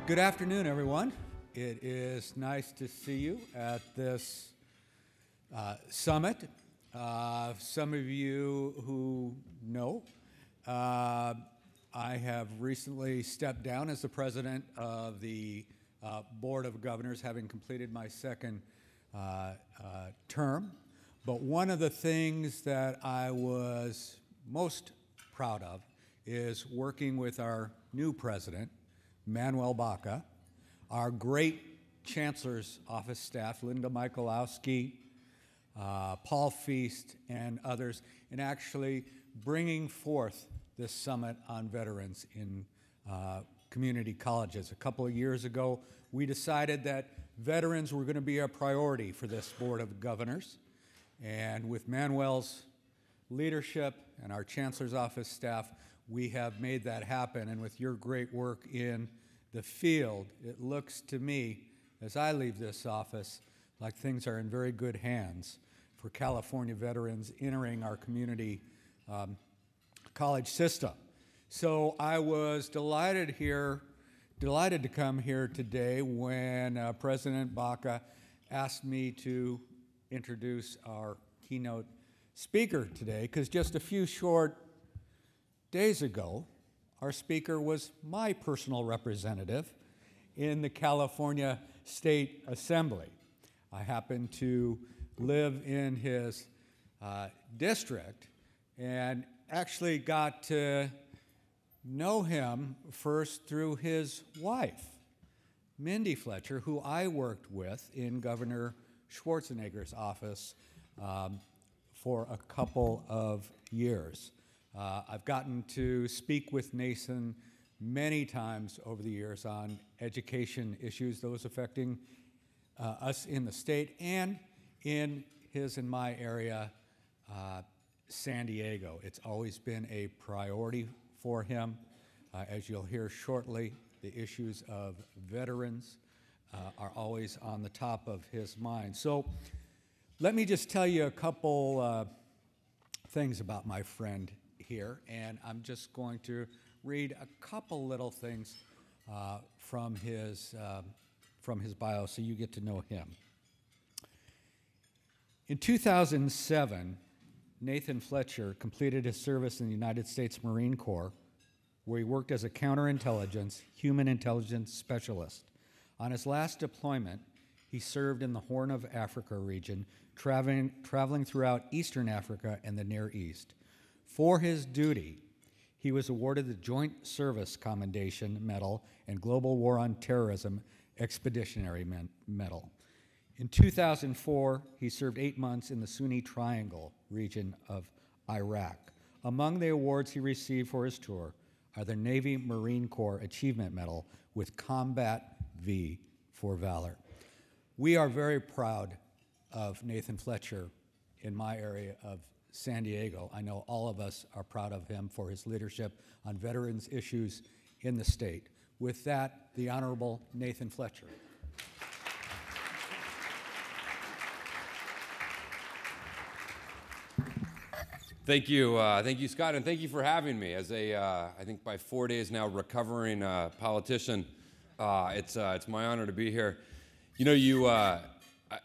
Good afternoon, everyone. It is nice to see you at this summit. Some of you who know, I have recently stepped down as the president of the Board of Governors, having completed my second term. But one of the things that I was most proud of is working with our new president, Manuel Baca, our great Chancellor's Office staff, Linda Michalowski, Paul Feast, and others, in actually bringing forth this summit on veterans in community colleges. A couple of years ago, we decided that veterans were going to be a priority for this Board of Governors. And with Manuel's leadership and our Chancellor's Office staff, we have made that happen. And with your great work in the field, it looks to me, as I leave this office, like things are in very good hands for California veterans entering our community college system. So I was delighted to come here today when President Baca asked me to introduce our keynote speaker today, because just a few short days ago, our speaker was my personal representative in the California State Assembly. I happen to live in his district and actually got to know him first through his wife, Mindy Fletcher, who I worked with in Governor Schwarzenegger's office for a couple of years. I've gotten to speak with Nathan many times over the years on education issues, those affecting us in the state and in his and my area, San Diego. It's always been a priority for him. As you'll hear shortly, the issues of veterans are always on the top of his mind. So let me just tell you a couple things about my friend here, and I'm just going to read a couple little things from his bio so you get to know him. In 2007, Nathan Fletcher completed his service in the United States Marine Corps, where he worked as a counterintelligence, human intelligence specialist. On his last deployment, he served in the Horn of Africa region, traveling throughout Eastern Africa and the Near East. For his duty, he was awarded the Joint Service Commendation Medal and Global War on Terrorism Expeditionary Medal. In 2004, he served 8 months in the Sunni Triange region of Iraq. Among the awards he received for his tour are the Navy Marine Corps Achievement Medal with Combat V for Valor. We are very proud of Nathan Fletcher in my area of San Diego. I know all of us are proud of him for his leadership on veterans issues in the state. With that, the Honorable Nathan Fletcher. Thank you, Scott, and thank you for having me. As a, I think by 4 days now, recovering politician, it's my honor to be here. You know,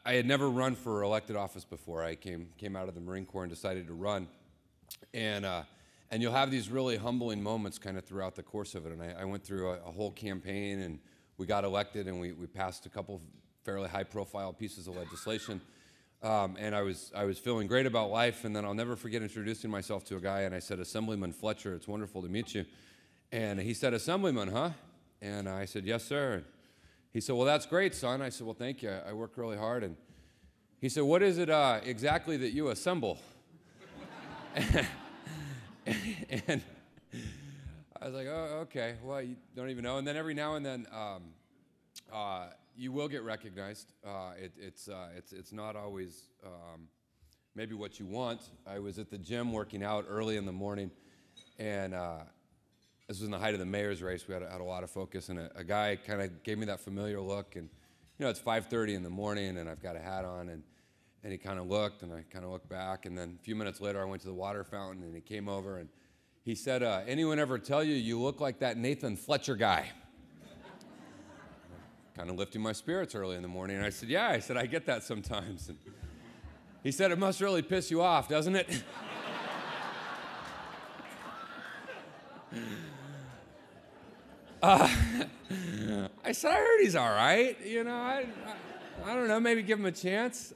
I had never run for elected office before. I came out of the Marine Corps and decided to run, and you'll have these really humbling moments kind of throughout the course of it. And I went through a whole campaign, and we got elected, and we passed a couple fairly high-profile pieces of legislation. And I was feeling great about life, and then I'll never forget introducing myself to a guy, and I said, "Assemblyman Fletcher, it's wonderful to meet you." And he said, "Assemblyman, huh?" And I said, "Yes, sir." And he said, "Well, that's great, son." I said, "Well, thank you. I work really hard." And he said, "What is it exactly that you assemble?" And I was like, "Oh, okay. Well, you don't even know." And then every now and then, you will get recognized. It's not always maybe what you want. I was at the gym working out early in the morning, and this was in the height of the mayor's race. We had a lot of focus, and a guy kind of gave me that familiar look. And you know, it's 5:30 in the morning, and I've got a hat on, and he kind of looked, and I kind of looked back, and then a few minutes later, I went to the water fountain, and he came over, and he said, "Anyone ever tell you you look like that Nathan Fletcher guy?" kind of lifting my spirits early in the morning. And I said, yeah. I said, I get that sometimes. And he said, it must really piss you off, doesn't it? I said, I heard he's all right. You know, I don't know, maybe give him a chance.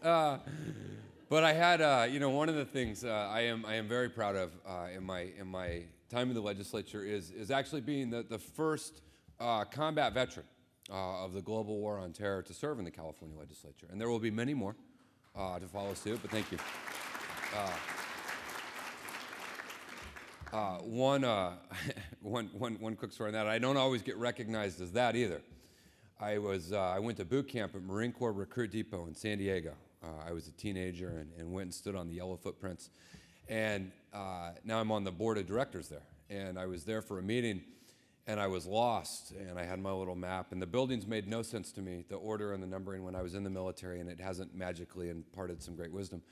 But I had, you know, one of the things I am very proud of in my time in the legislature is actually being the first combat veteran of the global war on terror to serve in the California legislature. And there will be many more to follow suit, but thank you. One quick story on that. I don't always get recognized as that either. I went to boot camp at Marine Corps Recruit Depot in San Diego. I was a teenager and went and stood on the yellow footprints. And now I'm on the board of directors there. And I was there for a meeting, and I was lost, and I had my little map. And the buildings made no sense to me, the order and the numbering when I was in the military, and it hasn't magically imparted some great wisdom.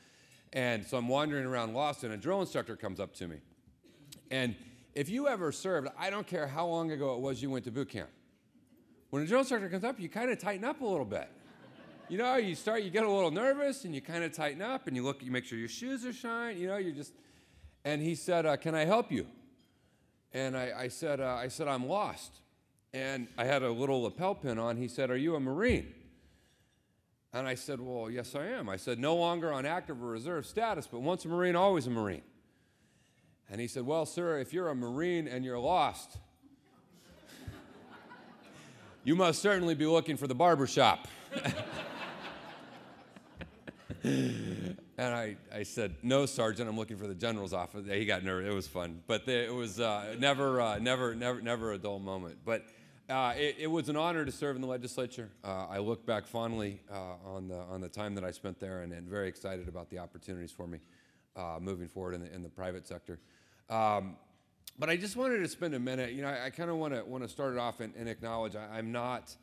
And so I'm wandering around lost, and a drill instructor comes up to me. And if you ever served, I don't care how long ago it was you went to boot camp, when a drill instructor comes up, you kind of tighten up a little bit. You know, you get a little nervous, and you kind of tighten up, and you make sure your shoes are shined, you know, and he said, can I help you? And I said, I'm lost. And I had a little lapel pin on. He said, are you a Marine? And I said, well, yes, I am. I said, no longer on active or reserve status, but once a Marine, always a Marine. And he said, well, sir, if you're a Marine and you're lost, you must certainly be looking for the barber shop. And I said, no, Sergeant, I'm looking for the general's office. He got nervous. It was fun. But it was never a dull moment. But it was an honor to serve in the legislature. I look back fondly on the time that I spent there, and very excited about the opportunities for me moving forward in the private sector. But I just wanted to spend a minute. You know, I kind of want to start it off and acknowledge I'm not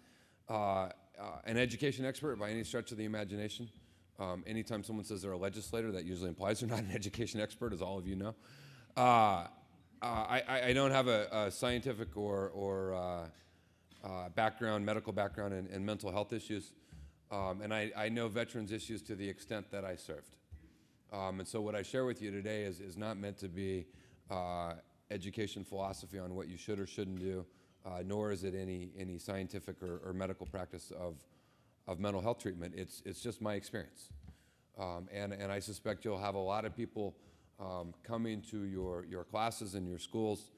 an education expert by any stretch of the imagination. Anytime someone says they're a legislator, that usually implies they're not an education expert, as all of you know. I don't have a scientific or background, medical background in mental health issues, and I know veterans issues to the extent that I served. And so what I share with you today is not meant to be education philosophy on what you should or shouldn't do, nor is it any scientific or medical practice of mental health treatment. It's just my experience. And I suspect you'll have a lot of people coming to your classes and your schools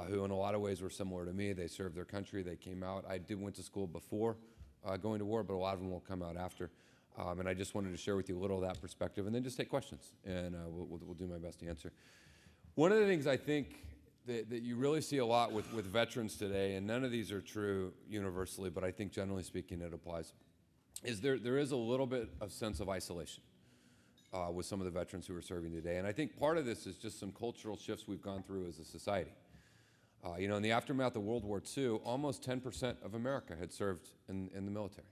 who in a lot of ways were similar to me. They served their country, they came out. I went to school before going to war, but a lot of them will come out after. And I just wanted to share with you a little of that perspective, and then just take questions, and we'll do my best to answer. One of the things I think that you really see a lot with veterans today, and none of these are true universally, but I think generally speaking it applies, is there is a little bit of sense of isolation with some of the veterans who are serving today. And I think part of this is just some cultural shifts we've gone through as a society. You know, in the aftermath of World War II, almost 10% of America had served in the military.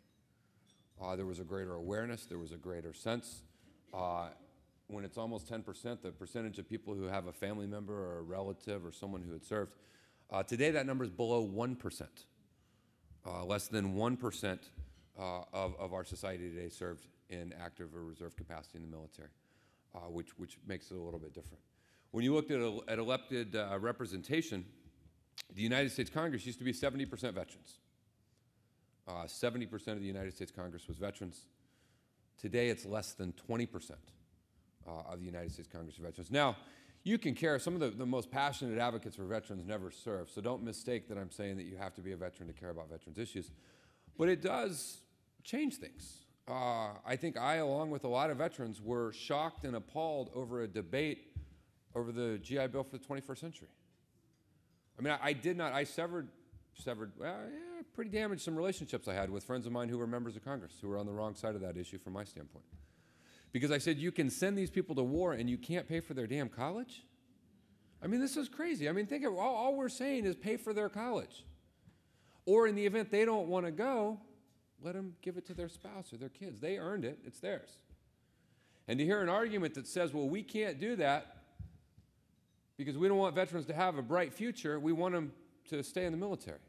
There was a greater awareness, there was a greater sense. When it's almost 10%, the percentage of people who have a family member or a relative or someone who had served, today that number is below 1%. Less than 1% of our society today served in active or reserve capacity in the military, which makes it a little bit different. When you looked at elected representation, the United States Congress used to be 70% veterans. 70% of the United States Congress was veterans. Today, it's less than 20% of the United States Congress are veterans. Now, you can care. Some of the most passionate advocates for veterans never serve, so don't mistake that I'm saying that you have to be a veteran to care about veterans issues. But it does change things. I think along with a lot of veterans, were shocked and appalled over a debate over the GI Bill for the 21st century. I mean, I severed, pretty damaged some relationships I had with friends of mine who were members of Congress, who were on the wrong side of that issue from my standpoint. Because I said, you can send these people to war and you can't pay for their damn college? I mean, this is crazy. I mean, think of all we're saying is pay for their college. Or in the event they don't want to go, let them give it to their spouse or their kids. They earned it. It's theirs. And to hear an argument that says, well, we can't do that because we don't want veterans to have a bright future. We want them to stay in the military.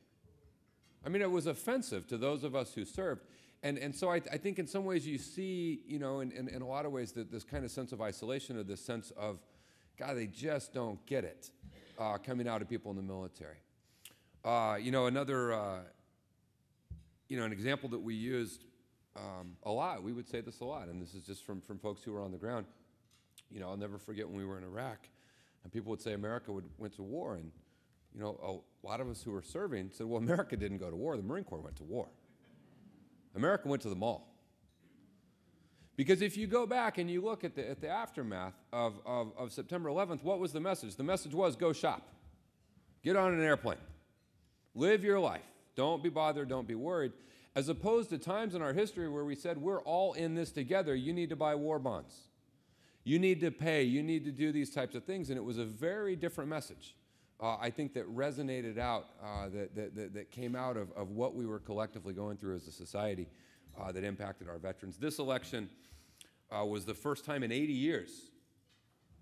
I mean, it was offensive to those of us who served. And so I think in some ways you see, you know, in a lot of ways, that this kind of sense of isolation, or this sense of, God, they just don't get it, coming out of people in the military. You know, another, you know, an example that we used a lot, we would say this a lot, and this is just from folks who were on the ground. You know, I'll never forget when we were in Iraq, and people would say America went to war, and, you know, a lot of us who were serving said, well, America didn't go to war, the Marine Corps went to war. America went to the mall. Because if you go back and you look at the aftermath of September 11th, what was the message? The message was, go shop. Get on an airplane. Live your life. Don't be bothered, don't be worried. As opposed to times in our history where we said, we're all in this together, you need to buy war bonds. You need to pay, you need to do these types of things, and it was a very different message. I think that resonated out, that came out of what we were collectively going through as a society, that impacted our veterans. This election was the first time in 80 years,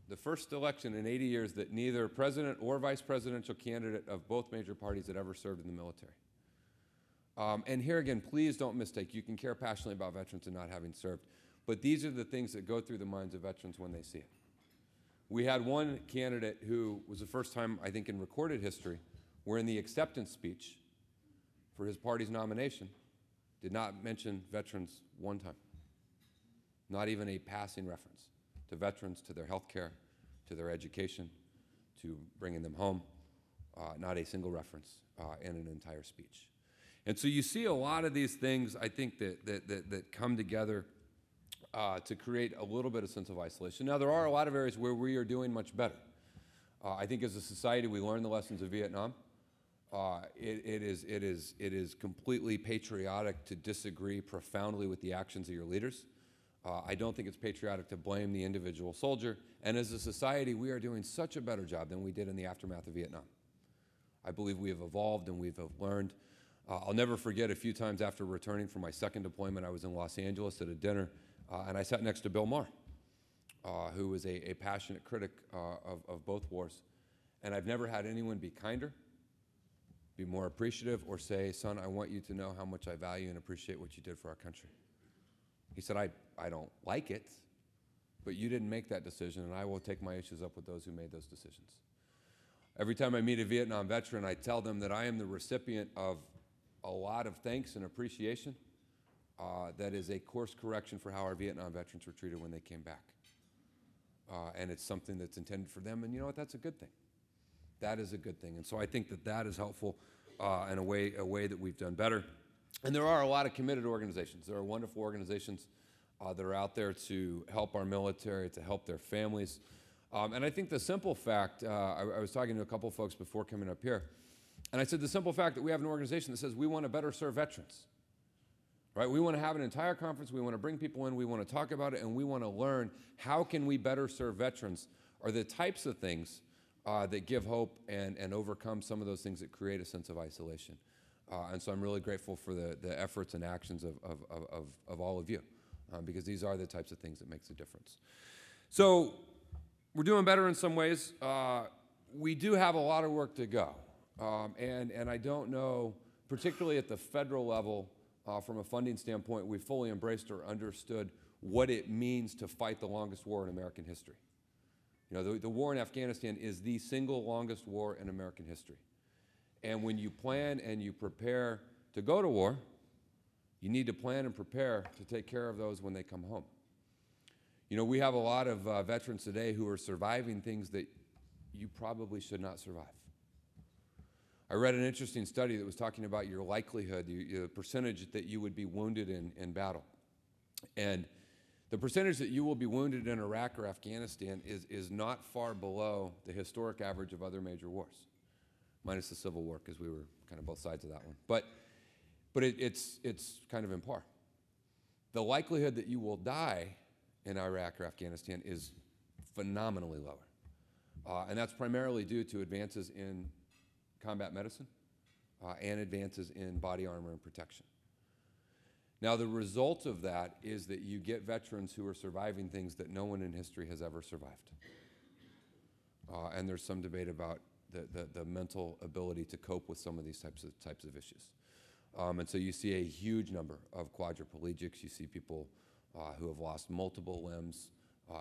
the first election in 80 years that neither president or vice presidential candidate of both major parties had ever served in the military. And here again, please don't mistake, you can care passionately about veterans and not having served, but these are the things that go through the minds of veterans when they see it. We had one candidate who was the first time, I think, in recorded history, where in the acceptance speech for his party's nomination, did not mention veterans one time. Not even a passing reference to veterans, to their health care, to their education, to bringing them home. Not a single reference in an entire speech. And so you see a lot of these things, I think, that come together to create a little bit of sense of isolation. Now, there are a lot of areas where we are doing much better. I think as a society, we learned the lessons of Vietnam. It is completely patriotic to disagree profoundly with the actions of your leaders. I don't think it's patriotic to blame the individual soldier. And as a society, we are doing such a better job than we did in the aftermath of Vietnam. I believe we have evolved and we've learned. I'll never forget a few times after returning from my second deployment, I was in Los Angeles at a dinner, and I sat next to Bill Maher, who was a passionate critic of both wars. And I've never had anyone be kinder, be more appreciative, or say, son, I want you to know how much I value and appreciate what you did for our country. He said, I don't like it, but you didn't make that decision, and I will take my issues up with those who made those decisions. Every time I meet a Vietnam veteran, I tell them that I am the recipient of a lot of thanks and appreciation. That is a course correction for how our Vietnam veterans were treated when they came back. And it's something that's intended for them, and you know what, that's a good thing. That is a good thing. And so I think that that is helpful in a way that we've done better. And there are a lot of committed organizations. There are wonderful organizations that are out there to help our military, to help their families. And I think the simple fact, I was talking to a couple folks before coming up here, and I said the simple fact that we have an organization that says we want to better serve veterans. Right? We want to have an entire conference, we want to bring people in, we want to talk about it, and we want to learn how can we better serve veterans are the types of things that give hope and overcome some of those things that create a sense of isolation. And so I'm really grateful for the efforts and actions of all of you, because these are the types of things that makes a difference. So we're doing better in some ways. We do have a lot of work to go. And I don't know, particularly at the federal level, from a funding standpoint, we fully embraced or understood what it means to fight the longest war in American history. You know, the war in Afghanistan is the single longest war in American history. And when you plan and you prepare to go to war, you need to plan and prepare to take care of those when they come home. You know, we have a lot of veterans today who are surviving things that you probably should not survive. I read an interesting study that was talking about your likelihood, the percentage that you would be wounded in battle. And the percentage that you will be wounded in Iraq or Afghanistan is not far below the historic average of other major wars, minus the Civil War, because we were kind of both sides of that one. But it's kind of in par. The likelihood that you will die in Iraq or Afghanistan is phenomenally lower. And that's primarily due to advances in combat medicine and advances in body armor and protection. Now, the result of that is that you get veterans who are surviving things that no one in history has ever survived. And there's some debate about the mental ability to cope with some of these types of issues. And so you see a huge number of quadriplegics. You see people who have lost multiple limbs.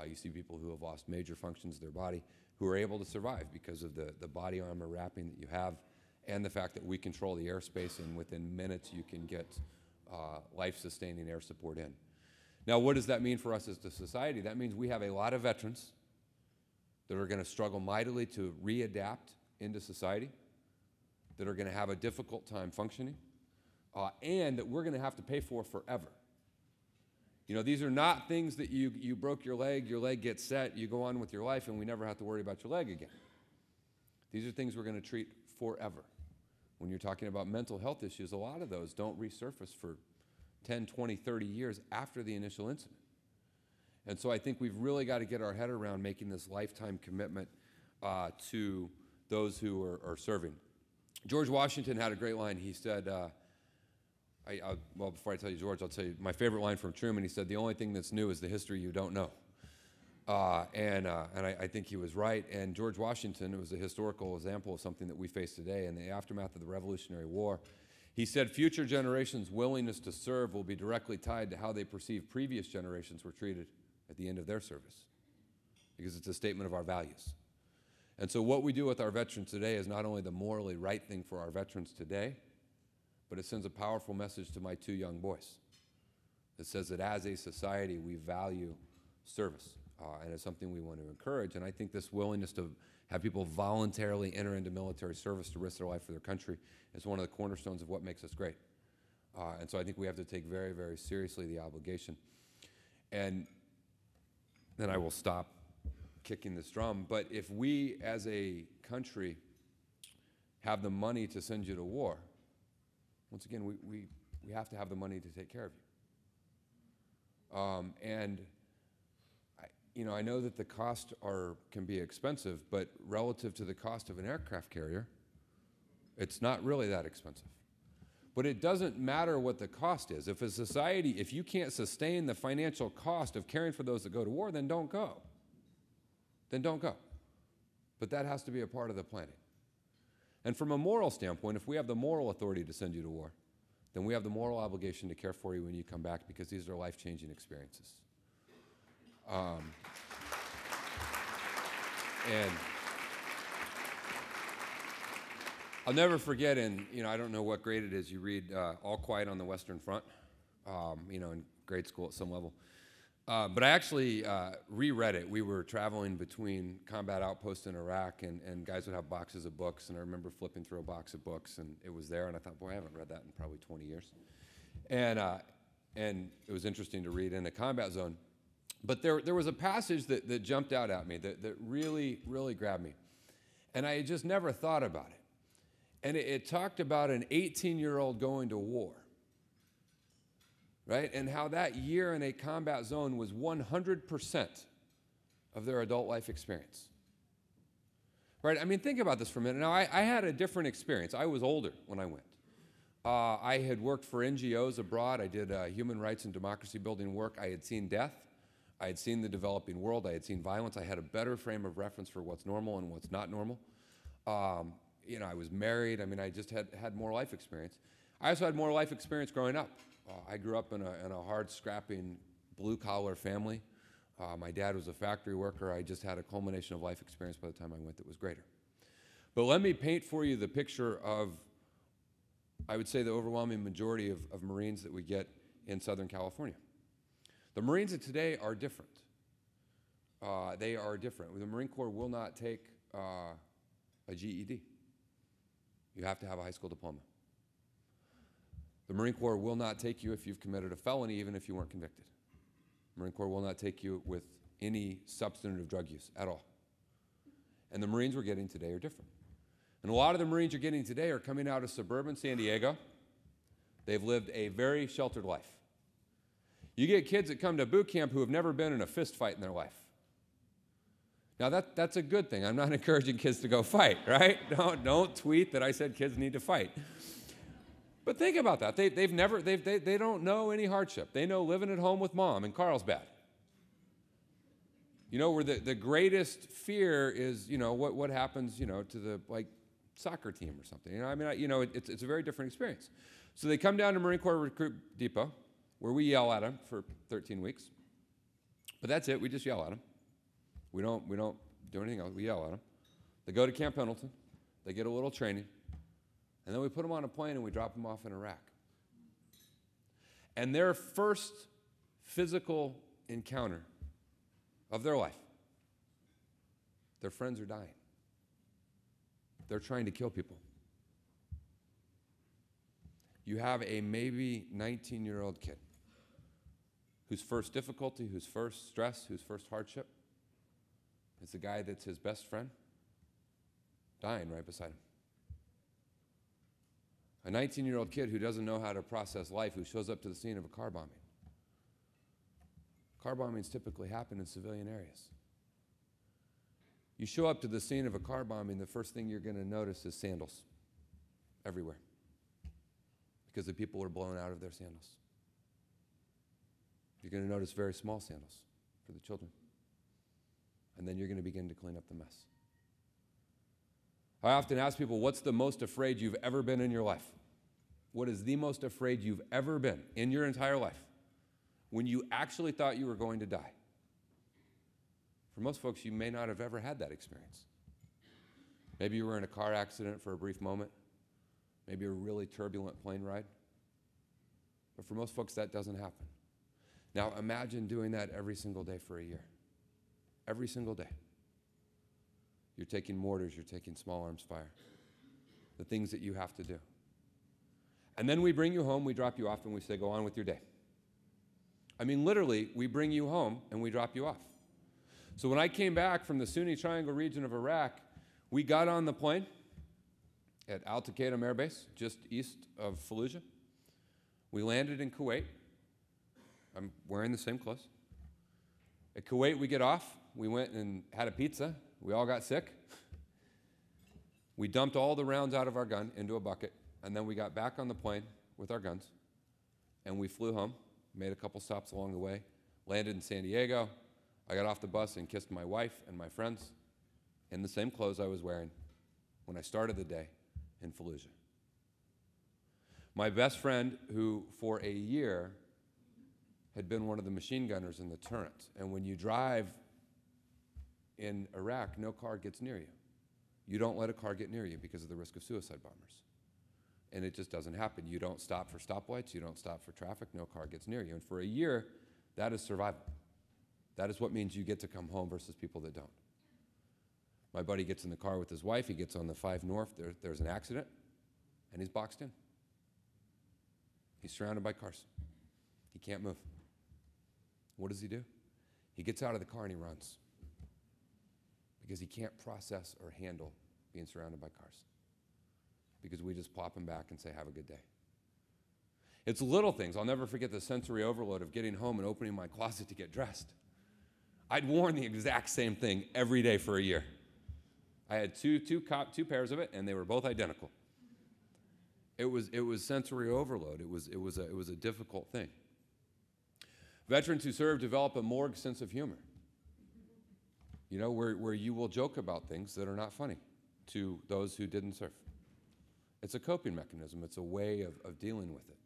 You see people who have lost major functions of their body who are able to survive because of the body armor wrapping that you have and the fact that we control the airspace, and within minutes you can get life-sustaining air support in. Now, what does that mean for us as a society? That means we have a lot of veterans that are going to struggle mightily to readapt into society, that are going to have a difficult time functioning, and that we're going to have to pay for forever. You know, these are not things that you broke your leg gets set, you go on with your life, and we never have to worry about your leg again. These are things we're going to treat forever. When you're talking about mental health issues, a lot of those don't resurface for 10, 20, 30 years after the initial incident. And so I think we've really got to get our head around making this lifetime commitment to those who are serving. George Washington had a great line. He said, well, before I tell you George, I'll tell you my favorite line from Truman. He said, "The only thing that's new is the history you don't know." And I think he was right. And George Washington, it was a historical example of something that we face today. In the aftermath of the Revolutionary War, he said, "Future generations' willingness to serve will be directly tied to how they perceive previous generations were treated at the end of their service, because it's a statement of our values." And so what we do with our veterans today is not only the morally right thing for our veterans today, but it sends a powerful message to my two young boys. It says that as a society, we value service, and it's something we want to encourage. And I think this willingness to have people voluntarily enter into military service to risk their life for their country is one of the cornerstones of what makes us great. And so I think we have to take very, very seriously the obligation. And then I will stop kicking this drum. But if we as a country have the money to send you to war, once again, we have to have the money to take care of you. And I know that the costs can be expensive, but relative to the cost of an aircraft carrier, it's not really that expensive. But it doesn't matter what the cost is. If a society, if you can't sustain the financial cost of caring for those that go to war, then don't go. Then don't go. But that has to be a part of the planning. And from a moral standpoint, if we have the moral authority to send you to war, then we have the moral obligation to care for you when you come back, because these are life-changing experiences. And I'll never forget, and I don't know what grade it is, you read All Quiet on the Western Front, in grade school at some level. But I actually reread it. We were traveling between combat outposts in Iraq, and guys would have boxes of books, and I remember flipping through a box of books, and it was there, and I thought, boy, I haven't read that in probably 20 years. And it was interesting to read in a combat zone. But there was a passage that jumped out at me that really, really grabbed me. And I had just never thought about it. And it talked about an 18-year-old going to war, right? And how that year in a combat zone was 100% of their adult life experience, right? I mean, think about this for a minute. Now, I had a different experience. I was older when I went. I had worked for NGOs abroad. I did human rights and democracy building work. I had seen death. I had seen the developing world. I had seen violence. I had a better frame of reference for what's normal and what's not normal. I was married. I mean, I just had more life experience. I also had more life experience growing up. I grew up in a hard, scrapping, blue-collar family. My dad was a factory worker. I just had a culmination of life experience by the time I went that was greater. But let me paint for you the picture of, I would say, the overwhelming majority of Marines that we get in Southern California. The Marines of today are different. They are different. The Marine Corps will not take a GED. You have to have a high school diploma. The Marine Corps will not take you if you've committed a felony, even if you weren't convicted. The Marine Corps will not take you with any substantive drug use at all. And the Marines we're getting today are different. And a lot of the Marines you're getting today are coming out of suburban San Diego. They've lived a very sheltered life. You get kids that come to boot camp who have never been in a fist fight in their life. Now that's a good thing. I'm not encouraging kids to go fight, right? Don't tweet that I said kids need to fight. But think about that. They don't know any hardship. They know living at home with mom in Carlsbad. Where the greatest fear is, what happens, to the soccer team or something. It's a very different experience. So they come down to Marine Corps Recruit Depot, where we yell at them for 13 weeks. But that's it. We just yell at them. We don't do anything else. We yell at them. They go to Camp Pendleton. They get a little training. And then we put them on a plane and we drop them off in Iraq. And their first physical encounter of their life, their friends are dying. They're trying to kill people. You have a maybe 19-year-old kid whose first difficulty, whose first stress, whose first hardship is the guy that's his best friend dying right beside him. A 19-year-old kid who doesn't know how to process life, who shows up to the scene of a car bombing. Car bombings typically happen in civilian areas. You show up to the scene of a car bombing, the first thing you're going to notice is sandals everywhere because the people are blown out of their sandals. You're going to notice very small sandals for the children. And then you're going to begin to clean up the mess. I often ask people, what's the most afraid you've ever been in your life? What is the most afraid you've ever been in your entire life when you actually thought you were going to die? For most folks, you may not have ever had that experience. Maybe you were in a car accident for a brief moment. Maybe a really turbulent plane ride. But for most folks, that doesn't happen. Now, imagine doing that every single day for a year. Every single day. You're taking mortars, you're taking small arms fire. The things that you have to do. And then we bring you home, we drop you off, and we say, go on with your day. I mean, literally, we bring you home and we drop you off. So when I came back from the Sunni Triangle region of Iraq, we got on the plane at Al Taqaddum Air Base, just east of Fallujah. We landed in Kuwait. I'm wearing the same clothes. At Kuwait, we get off. We went and had a pizza. We all got sick. We dumped all the rounds out of our gun into a bucket, and then we got back on the plane with our guns, and we flew home, made a couple stops along the way, landed in San Diego. I got off the bus and kissed my wife and my friends in the same clothes I was wearing when I started the day in Fallujah. My best friend, who for a year had been one of the machine gunners in the turret, and when you drive in Iraq, no car gets near you. You don't let a car get near you because of the risk of suicide bombers. And it just doesn't happen. You don't stop for stoplights, you don't stop for traffic, no car gets near you. And for a year, that is survival. That is what means you get to come home versus people that don't. My buddy gets in the car with his wife, he gets on the 5 North, there's an accident, and he's boxed in. He's surrounded by cars. He can't move. What does he do? He gets out of the car and he runs because he can't process or handle being surrounded by cars because we just plop him back and say, have a good day. It's little things. I'll never forget the sensory overload of getting home and opening my closet to get dressed. I'd worn the exact same thing every day for a year. I had two pairs of it, and they were both identical. It was sensory overload. It was a difficult thing. Veterans who serve develop a morgue sense of humor. You know, where you will joke about things that are not funny to those who didn't serve. It's a coping mechanism. It's a way of dealing with it.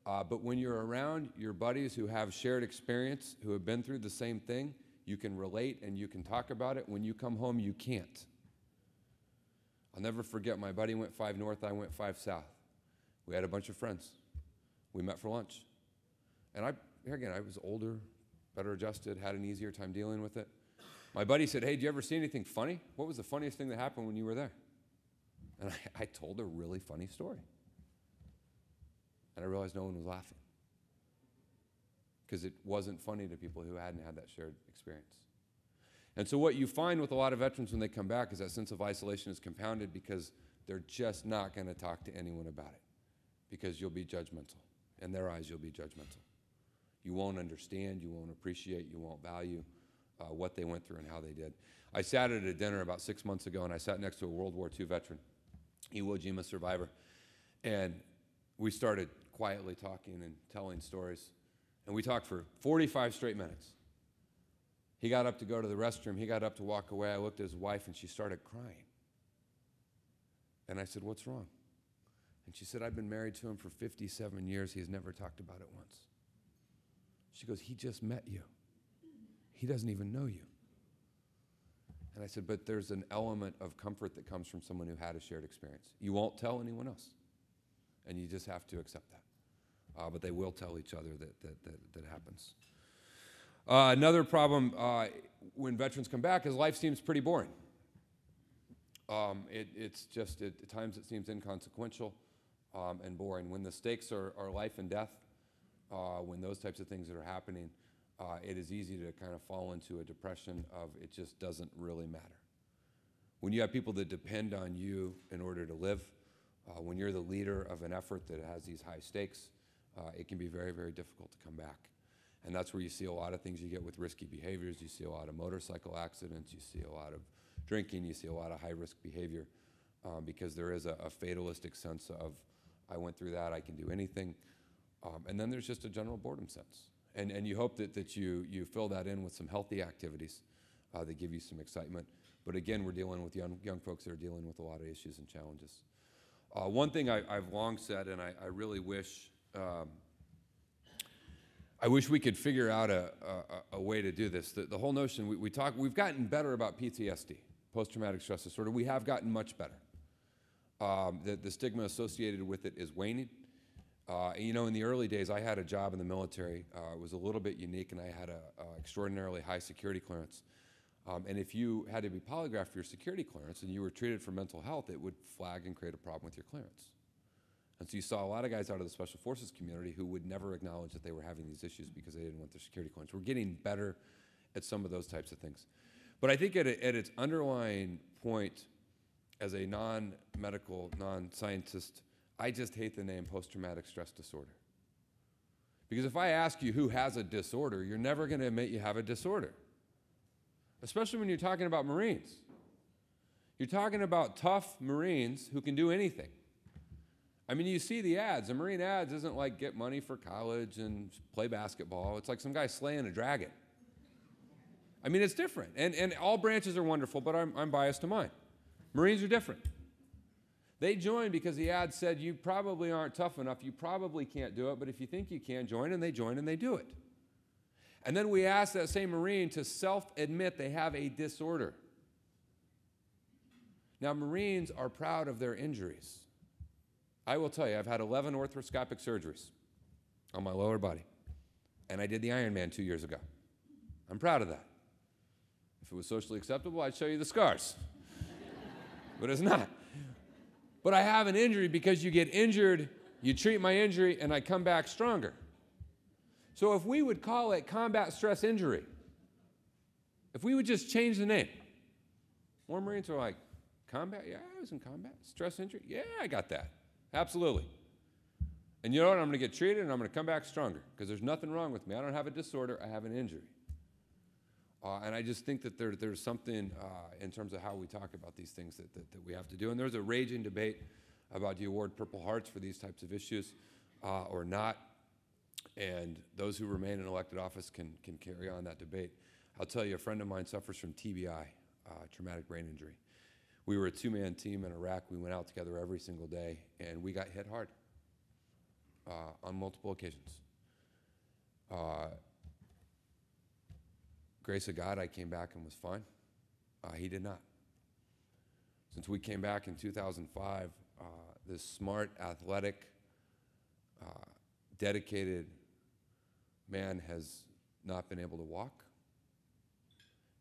But when you're around your buddies who have shared experience, who have been through the same thing, you can relate and you can talk about it. When you come home, you can't. I'll never forget, my buddy went 5 North, I went 5 South. We had a bunch of friends. We met for lunch. And I was older, better adjusted, had an easier time dealing with it. My buddy said, hey, did you ever see anything funny? What was the funniest thing that happened when you were there? And I told a really funny story. And I realized no one was laughing because it wasn't funny to people who hadn't had that shared experience. And so what you find with a lot of veterans when they come back is that sense of isolation is compounded because they're just not going to talk to anyone about it because you'll be judgmental. In their eyes, you'll be judgmental. You won't understand, you won't appreciate, you won't value what they went through and how they did. I sat at a dinner about 6 months ago, and I sat next to a World War II veteran, Iwo Jima survivor, and we started quietly talking and telling stories, and we talked for 45 straight minutes. He got up to go to the restroom. He got up to walk away. I looked at his wife, and she started crying. And I said, what's wrong? And she said, I've been married to him for 57 years. He has never talked about it once. She goes, he just met you. He doesn't even know you. And I said, but there's an element of comfort that comes from someone who had a shared experience. You won't tell anyone else, and you just have to accept that. But they will tell each other that happens. Another problem when veterans come back is life seems pretty boring. It's just, at times it seems inconsequential and boring. When the stakes are life and death, when those types of things that are happening, it is easy to kind of fall into a depression of it just doesn't really matter. When you have people that depend on you in order to live, when you're the leader of an effort that has these high stakes, it can be very, very difficult to come back. And that's where you see a lot of things you get with risky behaviors. You see a lot of motorcycle accidents. You see a lot of drinking. You see a lot of high-risk behavior because there is a fatalistic sense of, I went through that, I can do anything. And then there's just a general boredom sense. And you hope that you fill that in with some healthy activities that give you some excitement. But again, we're dealing with young folks that are dealing with a lot of issues and challenges. One thing I've long said, and I really wish, we could figure out a way to do this. The whole notion, we've gotten better about PTSD, post-traumatic stress disorder. We have gotten much better. The stigma associated with it is waning. You know, in the early days, I had a job in the military. It was a little bit unique, and I had an extraordinarily high security clearance. And if you had to be polygraphed for your security clearance and you were treated for mental health, it would flag and create a problem with your clearance. And so you saw a lot of guys out of the Special Forces community who would never acknowledge that they were having these issues because they didn't want their security clearance. We're getting better at some of those types of things. But I think at its underlying point, as a non-medical, non-scientist, I just hate the name post-traumatic stress disorder. Because if I ask you who has a disorder, you're never going to admit you have a disorder. Especially when you're talking about Marines. You're talking about tough Marines who can do anything. I mean, you see the ads. The Marine ads isn't like get money for college and play basketball. It's like some guy slaying a dragon. I mean, it's different. And all branches are wonderful, but I'm biased to mine. Marines are different. They join because the ad said you probably aren't tough enough, you probably can't do it, but if you think you can, join, and they do it. And then we ask that same Marine to self-admit they have a disorder. Now, Marines are proud of their injuries. I will tell you, I've had 11 arthroscopic surgeries on my lower body, and I did the Ironman 2 years ago. I'm proud of that. If it was socially acceptable, I'd show you the scars. But it's not. But I have an injury because you get injured, you treat my injury, and I come back stronger. So if we would call it combat stress injury, if we would just change the name, more Marines are like, combat? Yeah, I was in combat. Stress injury? Yeah, I got that. Absolutely. And you know what? I'm going to get treated, and I'm going to come back stronger because there's nothing wrong with me. I don't have a disorder. I have an injury. And I just think that there's something in terms of how we talk about these things that we have to do. And there's a raging debate about do you award Purple Hearts for these types of issues or not. And those who remain in elected office can carry on that debate. I'll tell you, a friend of mine suffers from TBI, traumatic brain injury. We were a two-man team in Iraq. We went out together every single day, and we got hit hard on multiple occasions. Grace of God, I came back and was fine. He did not. Since we came back in 2005, this smart, athletic, dedicated man has not been able to walk.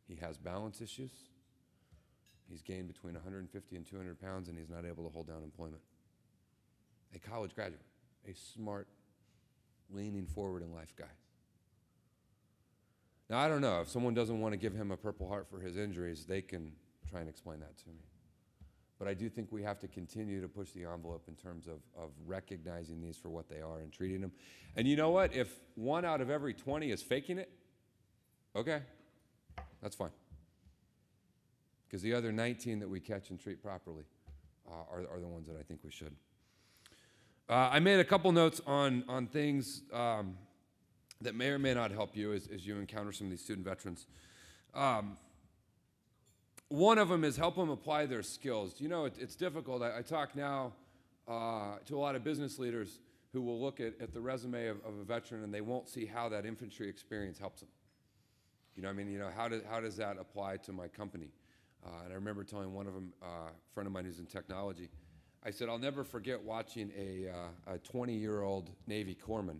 He has balance issues. He's gained between 150 and 200 pounds, and he's not able to hold down employment. A college graduate, a smart, leaning forward in life guy. Now, I don't know. If someone doesn't want to give him a Purple Heart for his injuries, they can try and explain that to me. But I do think we have to continue to push the envelope in terms of recognizing these for what they are and treating them. And you know what? If 1 out of every 20 is faking it, okay, that's fine. Because the other 19 that we catch and treat properly are the ones that I think we should. I made a couple notes on things that may or may not help you as you encounter some of these student veterans. One of them is help them apply their skills. You know, it's difficult. I talk now to a lot of business leaders who will look at the resume of a veteran and they won't see how that infantry experience helps them. You know, I mean, you know, how does that apply to my company? And I remember telling one of them, a friend of mine who's in technology, I said, I'll never forget watching a 20-year-old Navy corpsman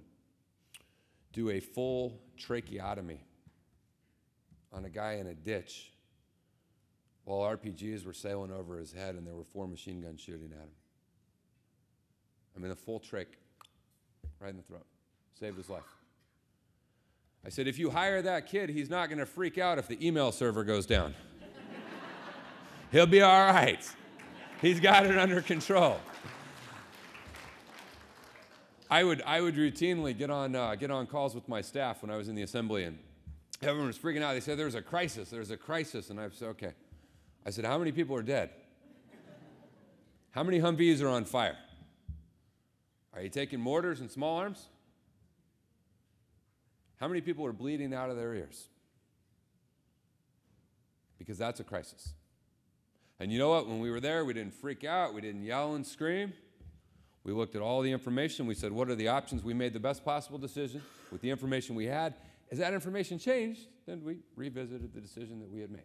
do a full tracheotomy on a guy in a ditch while RPGs were sailing over his head and there were 4 machine guns shooting at him. I mean, a full trach right in the throat. Saved his life. I said, if you hire that kid, he's not going to freak out if the email server goes down. He'll be all right. He's got it under control. I would routinely get on calls with my staff when I was in the assembly, and everyone was freaking out. They said, there's a crisis, and I said, okay. I said, how many people are dead? How many Humvees are on fire? Are you taking mortars and small arms? How many people are bleeding out of their ears? Because that's a crisis. And you know what? When we were there, we didn't freak out. We didn't yell and scream. We looked at all the information. We said, what are the options? We made the best possible decision with the information we had. As that information changed, then we revisited the decision that we had made.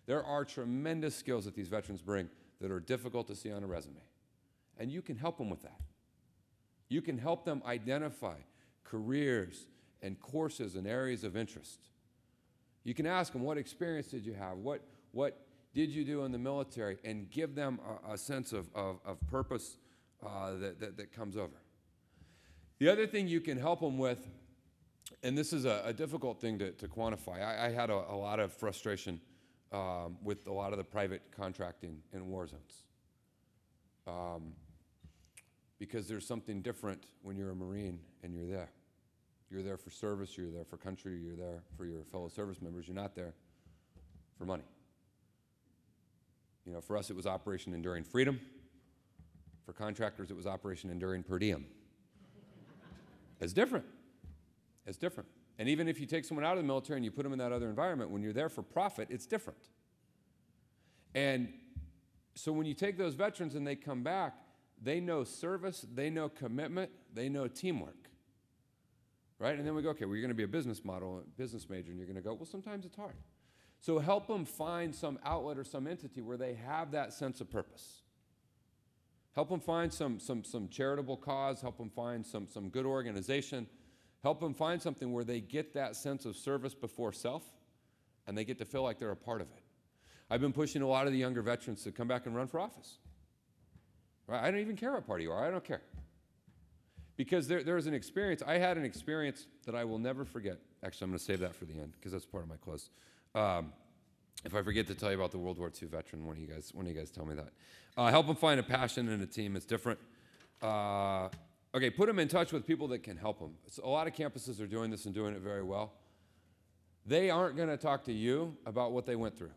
There are tremendous skills that these veterans bring that are difficult to see on a resume. And you can help them with that. You can help them identify careers and courses and areas of interest. You can ask them, what experience did you have? What did you do in the military? And give them a sense of purpose that comes over. The other thing you can help them with, and this is a difficult thing to quantify. I had a lot of frustration with a lot of the private contracting in war zones. Because there's something different when you're a Marine and you're there. You're there for service, you're there for country, you're there for your fellow service members. You're not there for money. You know, for us it was Operation Enduring Freedom. For contractors it was Operation Enduring Per Diem. It's different. It's different. And even if you take someone out of the military and you put them in that other environment, when you're there for profit, it's different. And so when you take those veterans and they come back, they know service, they know commitment, they know teamwork. Right? And then we go, okay, well, you're going to be a business major, and you're going to go, well, sometimes it's hard. So help them find some outlet or some entity where they have that sense of purpose. Help them find some charitable cause, help them find some good organization, help them find something where they get that sense of service before self, and they get to feel like they're a part of it. I've been pushing a lot of the younger veterans to come back and run for office. Right? I don't even care what party you are. I don't care. Because there's an experience. I had an experience that I will never forget. Actually, I'm going to save that for the end because that's part of my close. If I forget to tell you about the World War II veteran, when you guys tell me that. Help them find a passion in a team. It's different. Okay, put them in touch with people that can help them. So a lot of campuses are doing this and doing it very well. They aren't going to talk to you about what they went through.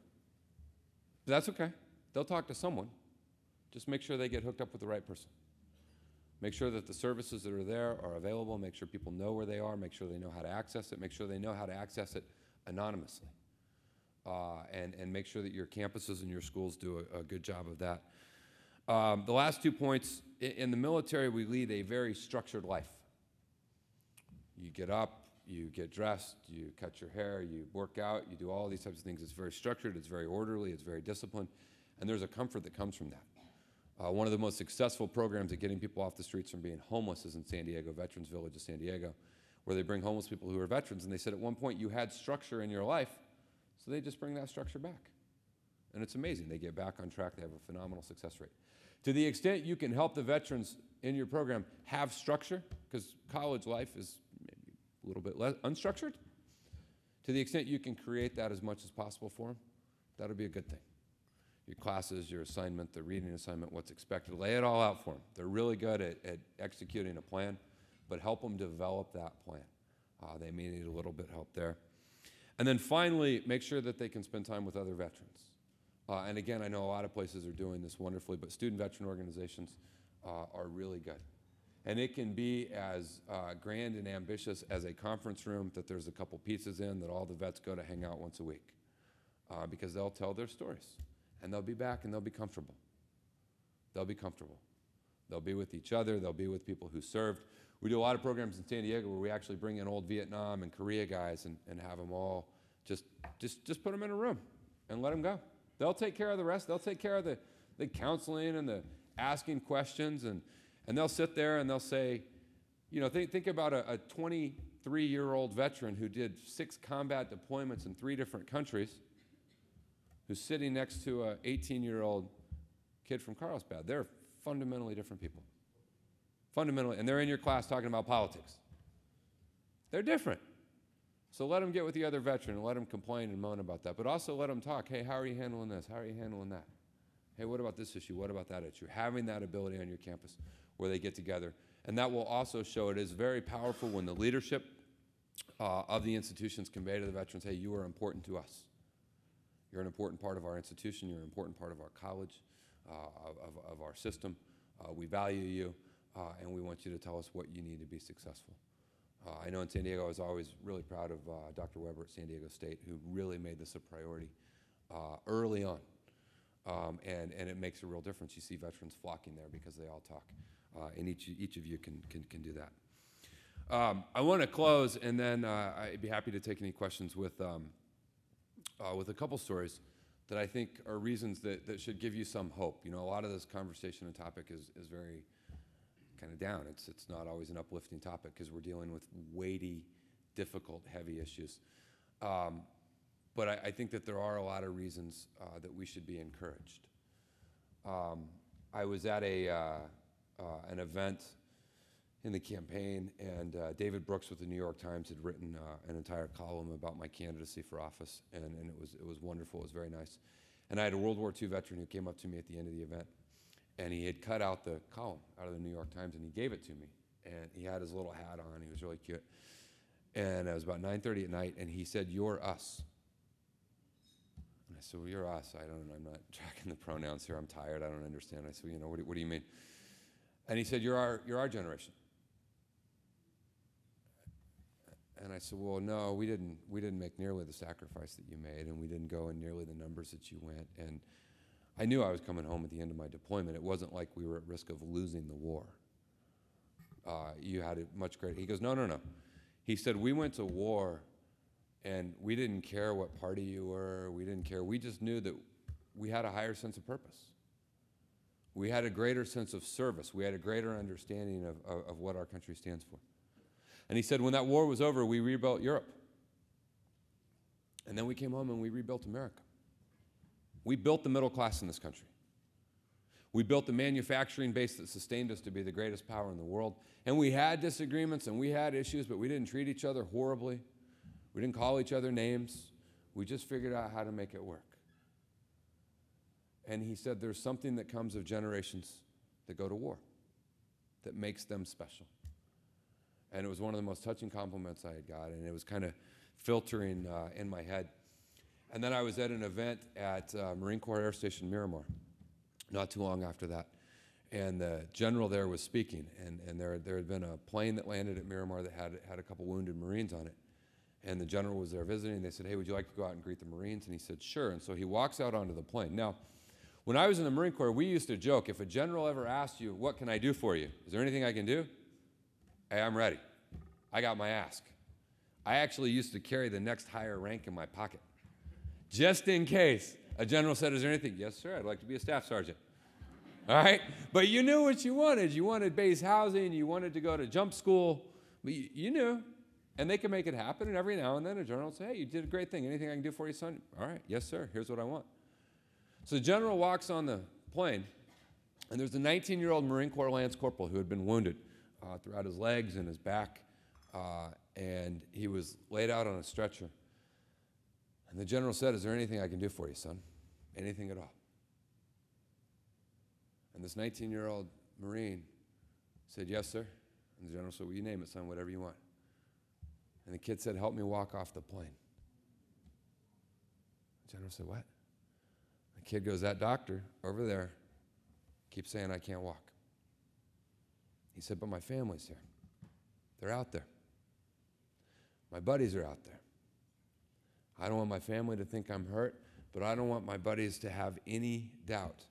But that's okay. They'll talk to someone. Just make sure they get hooked up with the right person. Make sure that the services that are there are available. Make sure people know where they are. Make sure they know how to access it. Make sure they know how to access it anonymously. And make sure that your campuses and your schools do a good job of that. The last 2 points, in the military, we lead a very structured life. You get up, you get dressed, you cut your hair, you work out, you do all these types of things. It's very structured, it's very orderly, it's very disciplined, and there's a comfort that comes from that. One of the most successful programs at getting people off the streets from being homeless is in San Diego, Veterans Village of San Diego, where they bring homeless people who are veterans, and they said at one point you had structure in your life, so they just bring that structure back. And it's amazing. They get back on track. They have a phenomenal success rate. To the extent you can help the veterans in your program have structure, because college life is maybe a little bit less unstructured, to the extent you can create that as much as possible for them, that'll be a good thing. Your classes, your assignment, the reading assignment, what's expected, lay it all out for them. They're really good at executing a plan, but help them develop that plan. They may need a little bit of help there. And then finally, make sure that they can spend time with other veterans. And again, I know a lot of places are doing this wonderfully, but student veteran organizations are really good. And it can be as grand and ambitious as a conference room that there's a couple pizzas in that all the vets go to hang out once a week. Because they'll tell their stories. And they'll be back and they'll be comfortable. They'll be comfortable. They'll be with each other. They'll be with people who served. We do a lot of programs in San Diego where we actually bring in old Vietnam and Korea guys and have them all just put them in a room and let them go. They'll take care of the rest. They'll take care of the counseling and the asking questions, and they'll sit there and they'll say, you know, think about a 23-year-old veteran who did 6 combat deployments in 3 different countries, who's sitting next to an 18-year-old kid from Carlsbad. They're fundamentally different people. Fundamentally, and they're in your class talking about politics. They're different. So let them get with the other veteran and let them complain and moan about that. But also let them talk. Hey, how are you handling this? How are you handling that? Hey, what about this issue? What about that issue? Having that ability on your campus where they get together. And that will also show it is very powerful when the leadership of the institutions convey to the veterans, hey, you are important to us. You're an important part of our institution. You're an important part of our college, of our system. We value you, and we want you to tell us what you need to be successful. I know in San Diego, I was always really proud of Dr. Weber at San Diego State, who really made this a priority early on. And it makes a real difference. You see veterans flocking there because they all talk. And each of you can do that. I want to close, and then I'd be happy to take any questions with a couple stories that I think are reasons that should give you some hope. You know, a lot of this conversation and topic is very kind of down. It's not always an uplifting topic because we're dealing with weighty, difficult, heavy issues. But I think that there are a lot of reasons that we should be encouraged. I was at an event in the campaign, and David Brooks with the New York Times had written an entire column about my candidacy for office, and it was wonderful. It was very nice. And I had a World War II veteran who came up to me at the end of the event, and he had cut out the column out of the New York Times, and he gave it to me. And he had his little hat on. He was really cute. And it was about 9:30 at night, and he said, "You're us." And I said, "Well, you're us. I'm not tracking the pronouns here. I'm tired. I don't understand." I said, "You know, what do you mean?" And he said, "You're our generation." And I said, "Well, no, we didn't make nearly the sacrifice that you made, and we didn't go in nearly the numbers that you went." And I knew I was coming home at the end of my deployment. It wasn't like we were at risk of losing the war. You had it much greater. He goes, no. He said, "We went to war, and we didn't care what party you were. We didn't care. We just knew that we had a higher sense of purpose. We had a greater sense of service. We had a greater understanding of what our country stands for." And he said, when that war was over, we rebuilt Europe. And then we came home and we rebuilt America. We built the middle class in this country. We built the manufacturing base that sustained us to be the greatest power in the world. And we had disagreements and we had issues, but we didn't treat each other horribly. We didn't call each other names. We just figured out how to make it work. And he said there's something that comes of generations that go to war that makes them special. And it was one of the most touching compliments I had got, and it was kind of filtering in my head. And then I was at an event at Marine Corps Air Station Miramar not too long after that. And the general there was speaking, and there had been a plane that landed at Miramar that had a couple wounded Marines on it. And the general was there visiting. They said, "Hey, would you like to go out and greet the Marines?" And he said, "Sure." And so he walks out onto the plane. Now, when I was in the Marine Corps, we used to joke, if a general ever asked you, "What can I do for you? Is there anything I can do?" "Hey, I'm ready. I got my ask." I actually used to carry the next higher rank in my pocket, just in case a general said, "Is there anything?" "Yes, sir, I'd like to be a staff sergeant." All right? But you knew what you wanted. You wanted base housing. You wanted to go to jump school. But you knew. And they could make it happen. And every now and then a general would say, "Hey, you did a great thing. Anything I can do for you, son?" "All right. Yes, sir. Here's what I want." So the general walks on the plane, and there's a 19-year-old Marine Corps Lance Corporal who had been wounded throughout his legs and his back, and he was laid out on a stretcher. And the general said, "Is there anything I can do for you, son? Anything at all?" And this 19-year-old Marine said, "Yes, sir." And the general said, "Well, you name it, son, whatever you want." And the kid said, "Help me walk off the plane." The general said, "What?" The kid goes, "That doctor over there keeps saying I can't walk." He said, "But my family's here. They're out there. My buddies are out there. I don't want my family to think I'm hurt, but I don't want my buddies to have any doubt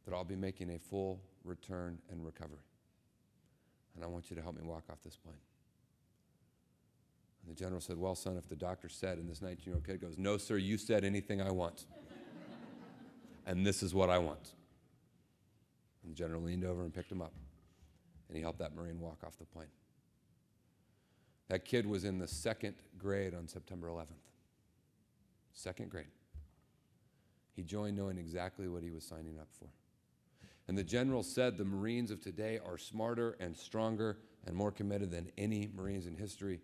that I'll be making a full return, and recovery. And I want you to help me walk off this plane. And the general said, well, son, if the doctor said, and this 19-year-old kid goes, no, sir, you said anything I want. And this is what I want. And the general leaned over and picked him up, and he helped that Marine walk off the plane. That kid was in the 2nd grade on September 11th. 2nd grade. He joined knowing exactly what he was signing up for. And the general said the Marines of today are smarter and stronger and more committed than any Marines in history.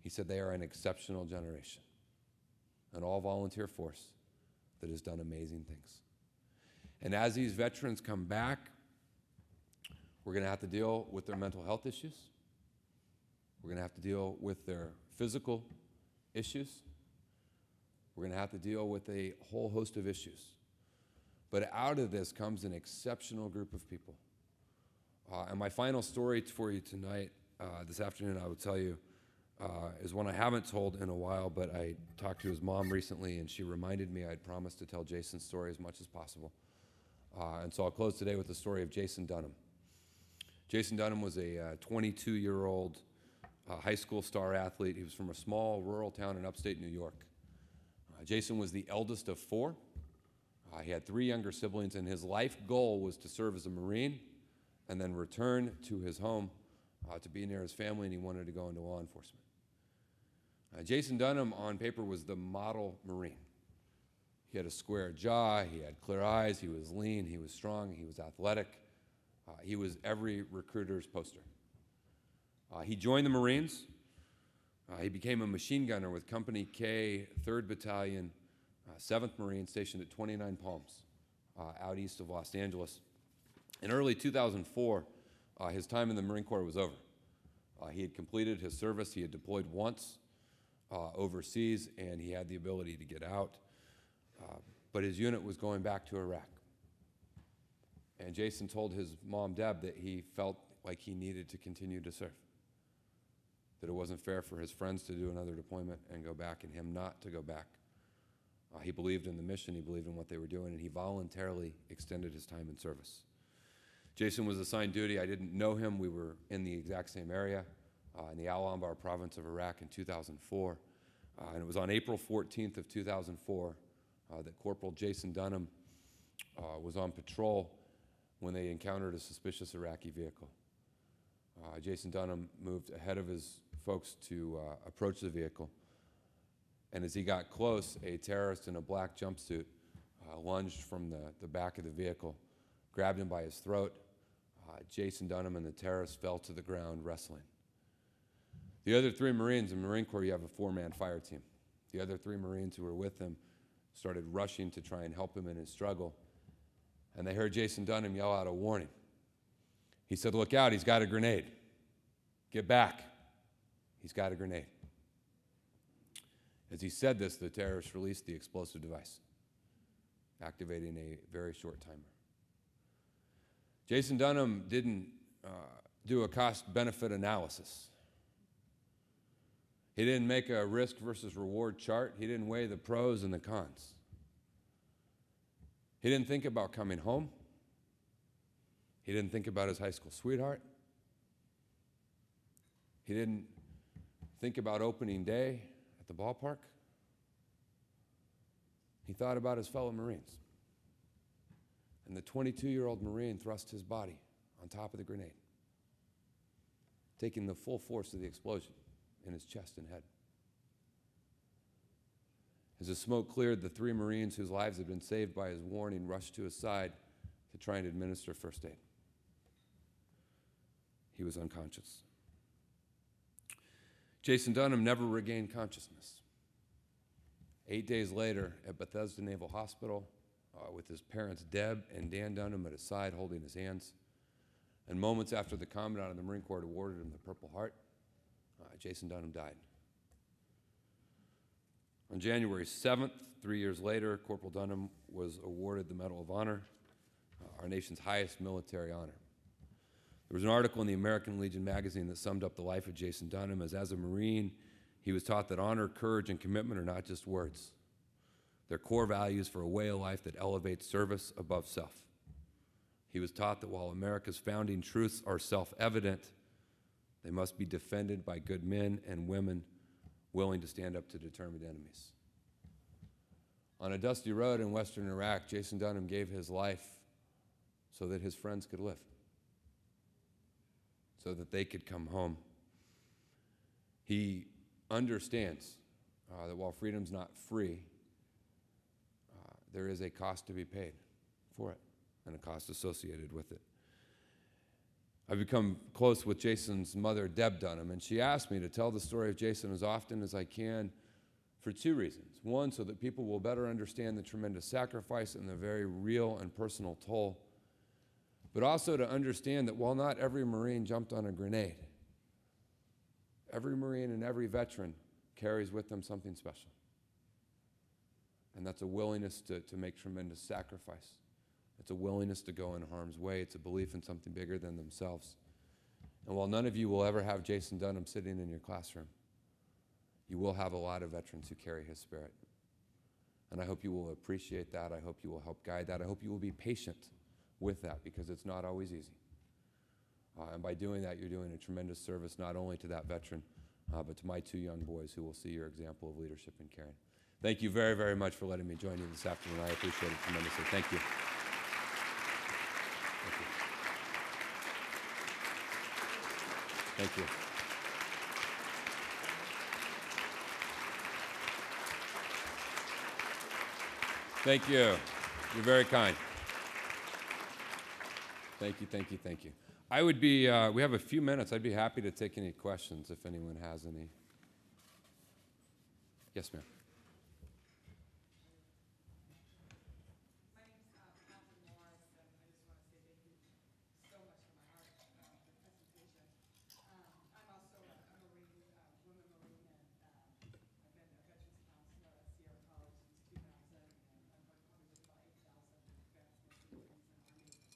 He said they are an exceptional generation, an all-volunteer force that has done amazing things. And as these veterans come back, we're going to have to deal with their mental health issues. We're going to have to deal with their physical issues. We're going to have to deal with a whole host of issues. But out of this comes an exceptional group of people. And my final story for you tonight, this afternoon, I would tell you, is one I haven't told in a while, but I talked to his mom recently, and she reminded me I'd promised to tell Jason's story as much as possible. And so I'll close today with the story of Jason Dunham. Jason Dunham was a 22-year-old high school star athlete. He was from a small rural town in upstate New York. Jason was the eldest of 4. He had 3 younger siblings, and his life goal was to serve as a Marine and then return to his home to be near his family, and he wanted to go into law enforcement. Jason Dunham, on paper, was the model Marine. He had a square jaw, he had clear eyes, he was lean, he was strong, he was athletic. He was every recruiter's poster. He joined the Marines. He became a machine gunner with Company K, 3rd Battalion, 7th Marine, stationed at 29 Palms, out east of Los Angeles. In early 2004, his time in the Marine Corps was over. He had completed his service. He had deployed once overseas, and he had the ability to get out. But his unit was going back to Iraq. And Jason told his mom, Deb, that he felt like he needed to continue to serve, that it wasn't fair for his friends to do another deployment and go back and him not to go back. He believed in the mission, he believed in what they were doing, and he voluntarily extended his time in service. Jason was assigned duty. I didn't know him. We were in the exact same area, in the Al Anbar province of Iraq in 2004. And it was on April 14th of 2004 that Corporal Jason Dunham was on patrol when they encountered a suspicious Iraqi vehicle. Jason Dunham moved ahead of his folks to approach the vehicle. And as he got close, a terrorist in a black jumpsuit lunged from the back of the vehicle, grabbed him by his throat. Jason Dunham and the terrorist fell to the ground wrestling. The other 3 Marines, in the Marine Corps, you have a 4-man fire team. The other 3 Marines who were with him started rushing to try and help him in his struggle. And they heard Jason Dunham yell out a warning. He said, "Look out, he's got a grenade. Get back. He's got a grenade." As he said this, the terrorist released the explosive device, activating a very short timer. Jason Dunham didn't do a cost-benefit analysis. He didn't make a risk versus reward chart. He didn't weigh the pros and the cons. He didn't think about coming home. He didn't think about his high school sweetheart. He didn't think about opening day at the ballpark. He thought about his fellow Marines. And the 22-year-old Marine thrust his body on top of the grenade, taking the full force of the explosion in his chest and head. As the smoke cleared, the 3 Marines whose lives had been saved by his warning rushed to his side to try and administer first aid. He was unconscious. Jason Dunham never regained consciousness. 8 days later, at Bethesda Naval Hospital, with his parents Deb and Dan Dunham at his side holding his hands, and moments after the Commandant of the Marine Corps awarded him the Purple Heart, Jason Dunham died. On January 7th, 3 years later, Corporal Dunham was awarded the Medal of Honor, our nation's highest military honor. There was an article in the American Legion magazine that summed up the life of Jason Dunham as a Marine, he was taught that honor, courage, and commitment are not just words. They're core values for a way of life that elevates service above self. He was taught that while America's founding truths are self-evident, they must be defended by good men and women willing to stand up to determined enemies. On a dusty road in western Iraq, Jason Dunham gave his life so that his friends could live, so that they could come home. He understands that while freedom's not free, there is a cost to be paid for it and a cost associated with it. I've become close with Jason's mother, Deb Dunham, and she asked me to tell the story of Jason as often as I can for two reasons. One, so that people will better understand the tremendous sacrifice and the very real and personal toll, but also to understand that while not every Marine jumped on a grenade, every Marine and every veteran carries with them something special. And that's a willingness to make tremendous sacrifice. It's a willingness to go in harm's way. It's a belief in something bigger than themselves. And while none of you will ever have Jason Dunham sitting in your classroom, you will have a lot of veterans who carry his spirit. And I hope you will appreciate that. I hope you will help guide that. I hope you will be patient with that, because it's not always easy. And by doing that, you're doing a tremendous service not only to that veteran, but to my two young boys who will see your example of leadership and caring. Thank you very, very much for letting me join you this afternoon. I appreciate it tremendously. Thank you. Thank you. Thank you. You're very kind. Thank you, thank you, thank you. I would be, we have a few minutes. I'd be happy to take any questions if anyone has any. Yes, ma'am.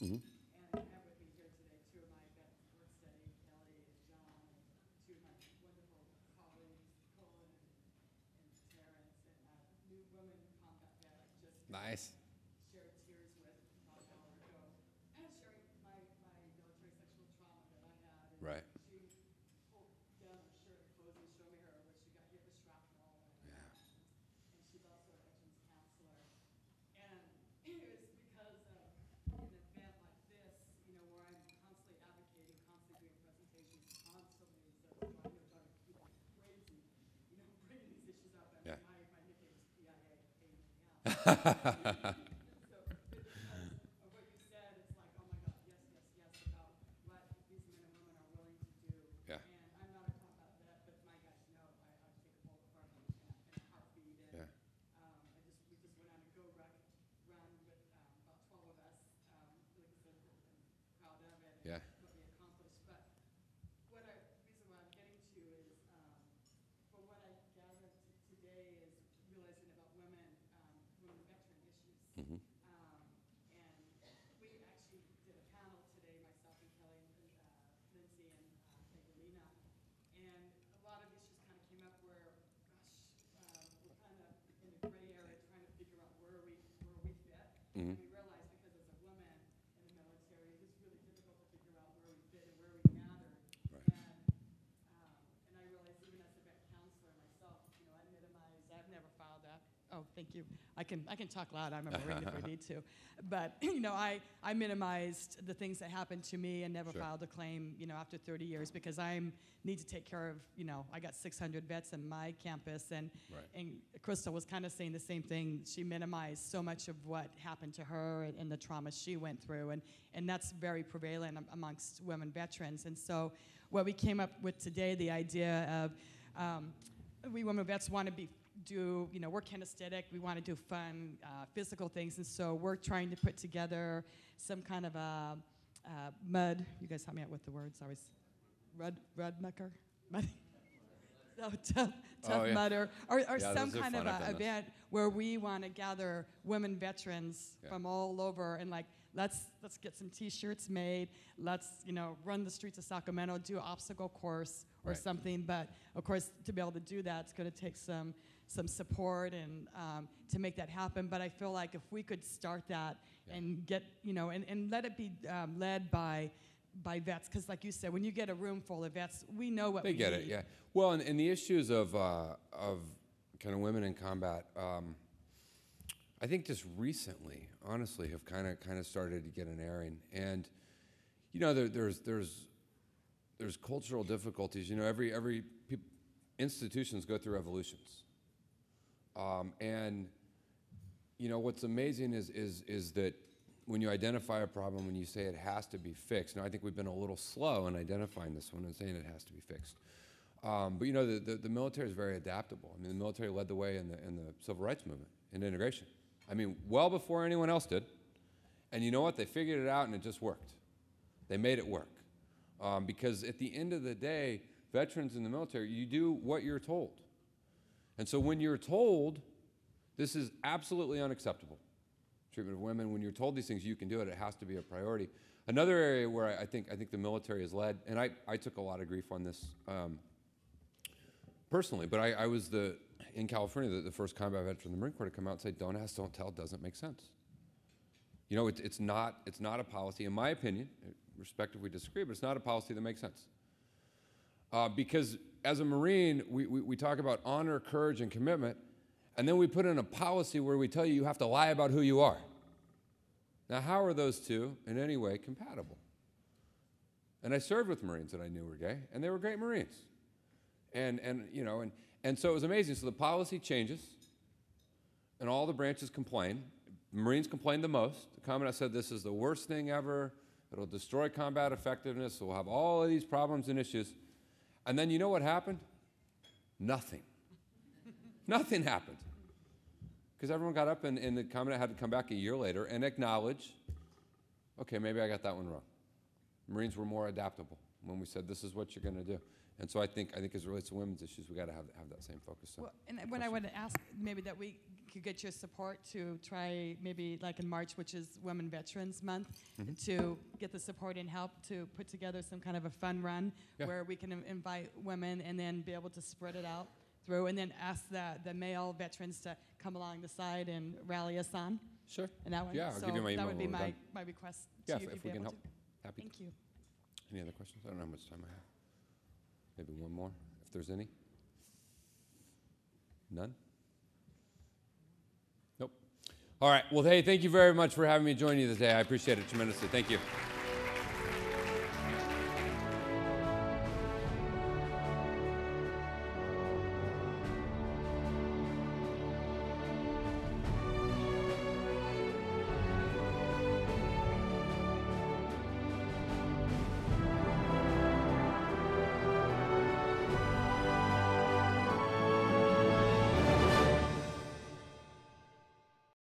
Mm-hmm. And I would be here today, two of my vets work study, Kelly and John, and two of my wonderful colleagues, Colin and Terrence, and new woman combat vet I just Nice. shared tears with about an hour ago. And sharing my military sexual trauma that I had. And Right. she pulled down her shirt and clothes and showed me her where she got hit with shrapnel. And she's also a veterans counselor. And it was because of an event like this, you know, where I'm constantly advocating, constantly doing presentations, constantly driving people crazy, you know, bringing these issues up. I mean, my nickname is PIA, pain in the ass. So because of what you said, it's like, oh my God, yes, yes, yes, about what these men and women are willing to do. Yeah. And I'm not a combat vet, but my guys know I take a bullet for them in a heartbeat. And Yeah. we just went on a go run with about 12 of us. Like I said, I'm proud of it and Yeah. what we accomplished. But reason why I'm getting to is, from what I gathered today is realizing about women veteran issues. Mm-hmm. And we actually did a panel today, myself and Kelly and Lindsay and Evelina. And a lot of issues kind of came up where, gosh, we're kind of in a gray area trying to figure out where we fit. Mm-hmm. And we realized because as a woman in the military, it was really difficult to figure out where we fit and where we mattered. Right. And I realized even as a vet counselor myself, you know, I minimize. I've never filed that. Oh, thank you. I can talk loud. I'm a Marine if I need to. But, you know, I minimized the things that happened to me and never Sure. filed a claim, you know, after 30 years because I need to take care of, you know, I got 600 vets in my campus. And, Right. and Crystal was kind of saying the same thing. She minimized so much of what happened to her and the trauma she went through. And that's very prevalent amongst women veterans. And so what we came up with today, the idea of we women vets want to we're kinesthetic, we want to do fun, physical things, and so we're trying to put together some kind of a mud, you guys help me out with the words, I always, rud mucker? Tough yeah. mudder, or Yeah, some those are kind of fun. I've done those. event where we want to gather women veterans from all over and like, let's get some t-shirts made, let's, you know, run the streets of Sacramento, do an obstacle course or Right. something, but of course, to be able to do that, it's going to take some some support and to make that happen. But I feel like if we could start that and get, and let it be led by vets, because like you said, when you get a room full of vets, we know what they we get need. it, yeah. Well, and the issues of kind of women in combat, I think just recently, honestly, have kind of started to get an airing. And there's cultural difficulties. Every institutions go through evolutions. And what's amazing is that when you identify a problem, when you say it has to be fixed. Now, I think we've been a little slow in identifying this one and saying it has to be fixed. But the military is very adaptable. I mean, the military led the way in the civil rights movement, in integration. I mean, well before anyone else did. And you know what? They figured it out and it just worked. They made it work. Because at the end of the day, veterans in the military, you do what you're told. And so when you're told, this is absolutely unacceptable, treatment of women, when you're told these things, you can do it, it has to be a priority. Another area where I think the military has led, and I took a lot of grief on this personally, but I was in California, the first combat veteran in the Marine Corps to come out and say, don't ask, don't tell, doesn't make sense. It's not a policy, in my opinion, respect if we disagree, but it's not a policy that makes sense. Because as a Marine, we talk about honor, courage, and commitment, and then we put in a policy where we tell you have to lie about who you are. Now, how are those two in any way compatible? And I served with Marines that I knew were gay, and they were great Marines. And so it was amazing. So the policy changes, and all the branches complain. Marines complained the most. The Commandant said, this is the worst thing ever. It'll destroy combat effectiveness. We'll have all of these problems and issues. And then you know what happened? Nothing. Nothing happened. Because everyone got up and the Commandant had to come back a year later and acknowledge, okay, maybe I got that one wrong. Marines were more adaptable when we said, this is what you're going to do. And so I think as it relates to women's issues, we got to have that same focus. So, well, and when I would ask maybe that we could get your support to try maybe like in March, which is Women Veterans Month, to get the support and help to put together some kind of a fun run where we can invite women and then be able to spread it out through, and then ask the male veterans to come along the side and rally us on. Sure. And that one. Yeah, I'll so give you my email that would be when we're my done. request Yeah, to you if we can help. Happy. Thank you. Any other questions? I don't know how much time I have. Maybe one more, if there's any. None? Nope. All right. Well, hey, thank you very much for having me join you today. I appreciate it tremendously. Thank you.